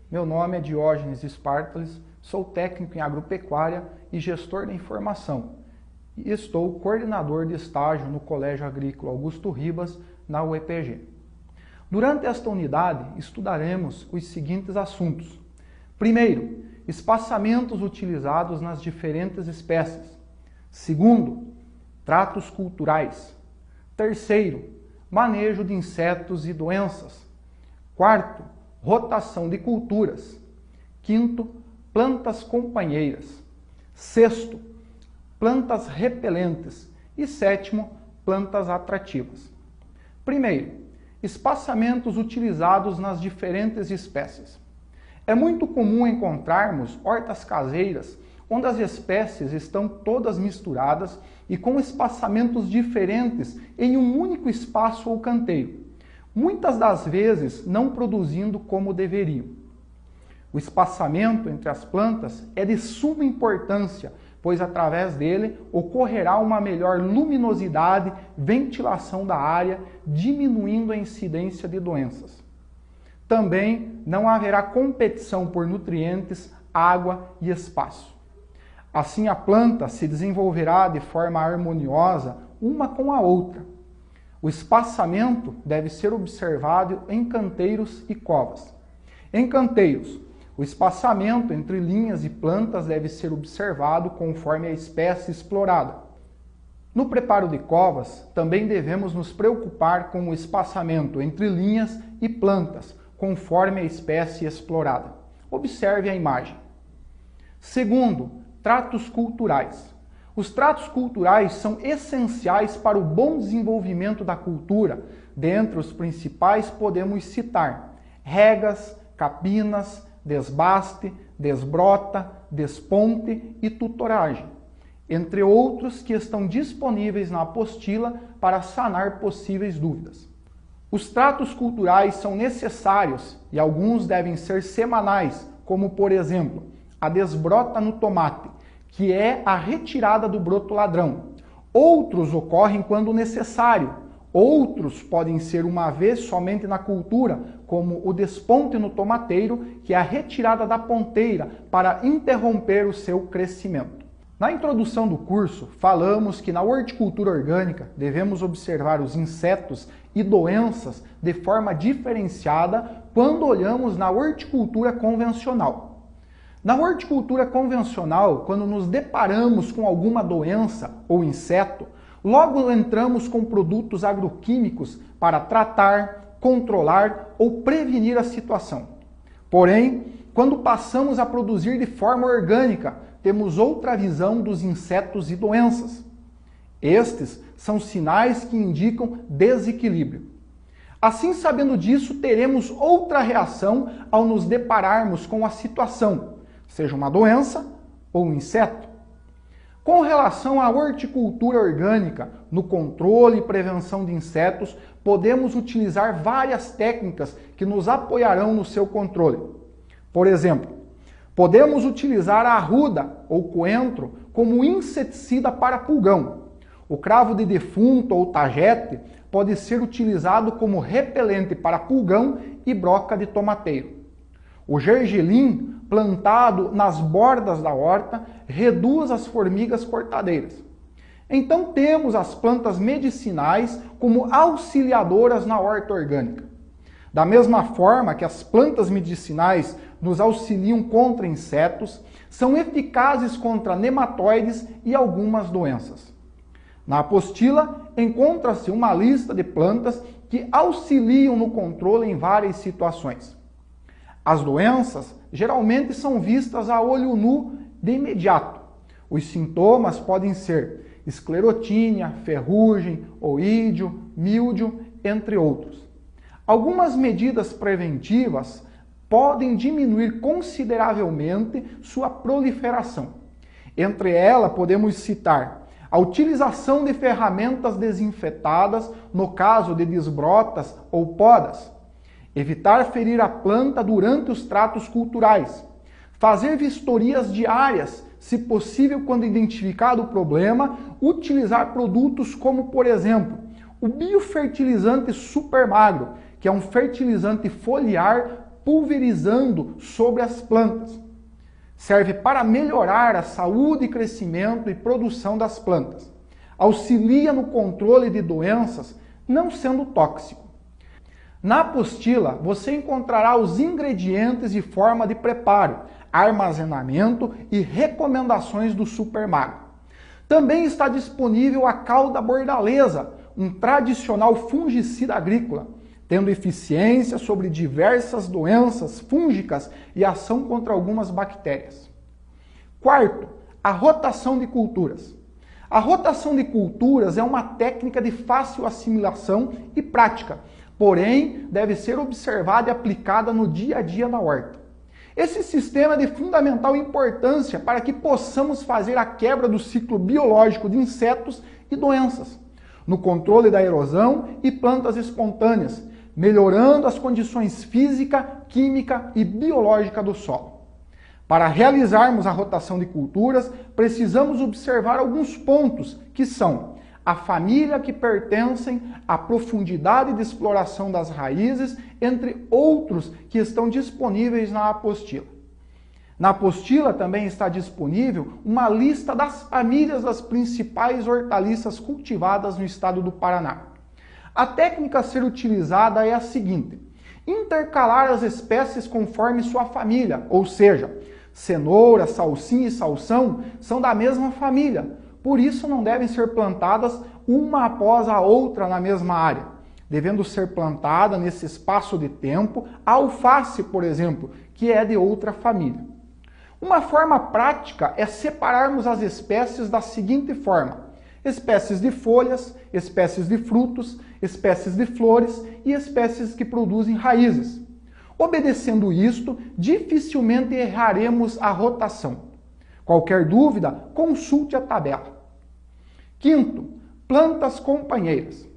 Meu nome é Diógenes Spartalis, sou técnico em agropecuária e gestor da informação e estou coordenador de estágio no Colégio Agrícola Augusto Ribas, na UEPG. Durante esta unidade, estudaremos os seguintes assuntos. Primeiro, espaçamentos utilizados nas diferentes espécies. Segundo, tratos culturais. Terceiro, manejo de insetos e doenças. Quarto, rotação de culturas. Quinto, plantas companheiras. Sexto, plantas repelentes. E sétimo, plantas atrativas. Primeiro, espaçamentos utilizados nas diferentes espécies. É muito comum encontrarmos hortas caseiras onde as espécies estão todas misturadas e com espaçamentos diferentes em um único espaço ou canteiro, muitas das vezes não produzindo como deveriam. O espaçamento entre as plantas é de suma importância, pois através dele ocorrerá uma melhor luminosidade, ventilação da área, diminuindo a incidência de doenças. Também não haverá competição por nutrientes, água e espaço. Assim a planta se desenvolverá de forma harmoniosa uma com a outra. O espaçamento deve ser observado em canteiros e covas. Em canteiros, o espaçamento entre linhas e plantas deve ser observado conforme a espécie explorada. No preparo de covas, também devemos nos preocupar com o espaçamento entre linhas e plantas, conforme a espécie explorada. Observe a imagem. Segundo, tratos culturais. Os tratos culturais são essenciais para o bom desenvolvimento da cultura. Dentre os principais podemos citar regas, capinas, desbaste, desbrota, desponte e tutoragem, entre outros que estão disponíveis na apostila para sanar possíveis dúvidas. Os tratos culturais são necessários e alguns devem ser semanais, como por exemplo, a desbrota no tomate, que é a retirada do broto ladrão. Outros ocorrem quando necessário. Outros podem ser uma vez somente na cultura, como o desponte no tomateiro, que é a retirada da ponteira para interromper o seu crescimento. Na introdução do curso, falamos que na horticultura orgânica devemos observar os insetos e doenças de forma diferenciada quando olhamos na horticultura convencional. Na horticultura convencional, quando nos deparamos com alguma doença ou inseto, logo entramos com produtos agroquímicos para tratar, controlar ou prevenir a situação. Porém, quando passamos a produzir de forma orgânica, temos outra visão dos insetos e doenças. Estes são sinais que indicam desequilíbrio. Assim, sabendo disso, teremos outra reação ao nos depararmos com a situação, seja uma doença ou um inseto. Com relação à horticultura orgânica, no controle e prevenção de insetos, podemos utilizar várias técnicas que nos apoiarão no seu controle. Por exemplo, podemos utilizar a arruda ou coentro como inseticida para pulgão. O cravo de defunto ou tagete pode ser utilizado como repelente para pulgão e broca de tomateiro. O gergelim, plantado nas bordas da horta, reduz as formigas cortadeiras. Então temos as plantas medicinais como auxiliadoras na horta orgânica. Da mesma forma que as plantas medicinais nos auxiliam contra insetos, são eficazes contra nematóides e algumas doenças. Na apostila encontra-se uma lista de plantas que auxiliam no controle em várias situações. As doenças geralmente são vistas a olho nu de imediato. Os sintomas podem ser esclerotínia, ferrugem, oídio, míldio, entre outros. Algumas medidas preventivas podem diminuir consideravelmente sua proliferação. Entre elas podemos citar a utilização de ferramentas desinfetadas no caso de desbrotas ou podas, evitar ferir a planta durante os tratos culturais, fazer vistorias diárias, se possível quando identificado o problema, utilizar produtos como, por exemplo, o biofertilizante super magro, que é um fertilizante foliar pulverizando sobre as plantas. Serve para melhorar a saúde, crescimento e produção das plantas. Auxilia no controle de doenças, não sendo tóxico. Na apostila, você encontrará os ingredientes e forma de preparo, armazenamento e recomendações do Super Mago. Também está disponível a cal da bordaleza, um tradicional fungicida agrícola, tendo eficiência sobre diversas doenças fúngicas e ação contra algumas bactérias. Quarto, a rotação de culturas. A rotação de culturas é uma técnica de fácil assimilação e prática, porém deve ser observada e aplicada no dia a dia da horta. Esse sistema é de fundamental importância para que possamos fazer a quebra do ciclo biológico de insetos e doenças, no controle da erosão e plantas espontâneas, melhorando as condições física, química e biológica do solo. Para realizarmos a rotação de culturas, precisamos observar alguns pontos, que são a família que pertencem, a profundidade de exploração das raízes, entre outros que estão disponíveis na apostila. Na apostila também está disponível uma lista das famílias das principais hortaliças cultivadas no estado do Paraná. A técnica a ser utilizada é a seguinte: intercalar as espécies conforme sua família, ou seja, cenoura, salsinha e salsão são da mesma família, por isso não devem ser plantadas uma após a outra na mesma área, devendo ser plantada nesse espaço de tempo a alface, por exemplo, que é de outra família. Uma forma prática é separarmos as espécies da seguinte forma: espécies de folhas, espécies de frutos, espécies de flores e espécies que produzem raízes. Obedecendo isto, dificilmente erraremos a rotação. Qualquer dúvida, consulte a tabela. Quinto, plantas companheiras.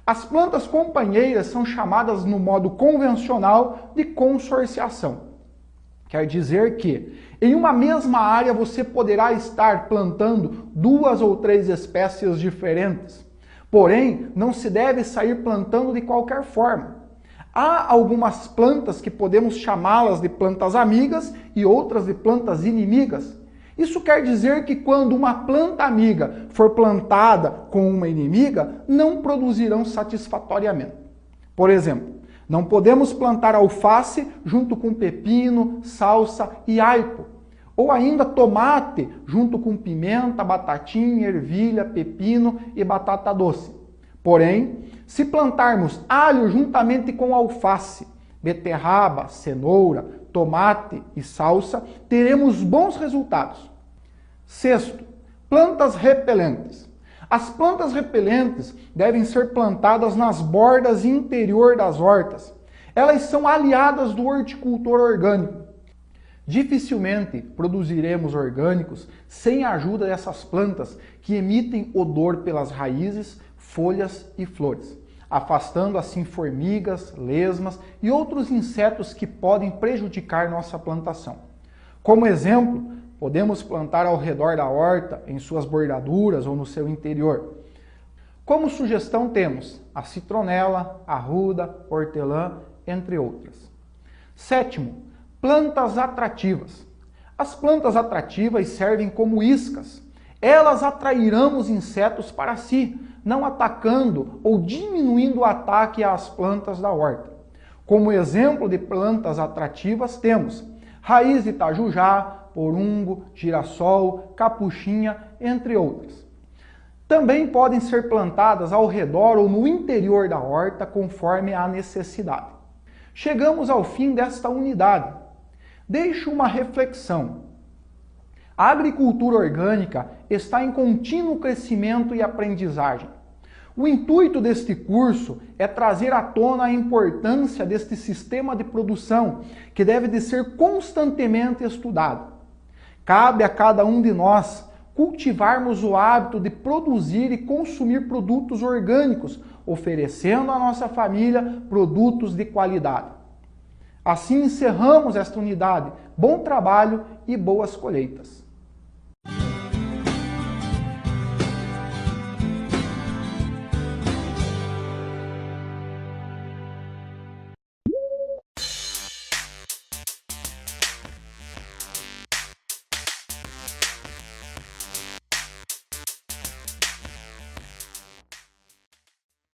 As plantas companheiras são chamadas no modo convencional de consorciação. Quer dizer que, em uma mesma área, você poderá estar plantando 2 ou 3 espécies diferentes. Porém, não se deve sair plantando de qualquer forma. Há algumas plantas que podemos chamá-las de plantas amigas e outras de plantas inimigas. Isso quer dizer que quando uma planta amiga for plantada com uma inimiga, não produzirão satisfatoriamente. Por exemplo, não podemos plantar alface junto com pepino, salsa e aipo. Ou ainda tomate junto com pimenta, batatinha, ervilha, pepino e batata doce. Porém, se plantarmos alho juntamente com alface, beterraba, cenoura, tomate e salsa, teremos bons resultados. Sexto, plantas repelentes. As plantas repelentes devem ser plantadas nas bordas interior das hortas. Elas são aliadas do horticultor orgânico. Dificilmente produziremos orgânicos sem a ajuda dessas plantas que emitem odor pelas raízes, folhas e flores, afastando assim formigas, lesmas e outros insetos que podem prejudicar nossa plantação. Como exemplo, podemos plantar ao redor da horta, em suas bordaduras ou no seu interior. Como sugestão temos a citronela, arruda, hortelã, entre outras. Sétimo, plantas atrativas. As plantas atrativas servem como iscas. Elas atrairão os insetos para si, não atacando ou diminuindo o ataque às plantas da horta. Como exemplo de plantas atrativas temos raiz de itajujá, porungo, girassol, capuchinha, entre outras. Também podem ser plantadas ao redor ou no interior da horta, conforme a necessidade. Chegamos ao fim desta unidade. Deixo uma reflexão. A agricultura orgânica está em contínuo crescimento e aprendizagem. O intuito deste curso é trazer à tona a importância deste sistema de produção, que deve de ser constantemente estudado. Cabe a cada um de nós cultivarmos o hábito de produzir e consumir produtos orgânicos, oferecendo à nossa família produtos de qualidade. Assim encerramos esta unidade. Bom trabalho e boas colheitas.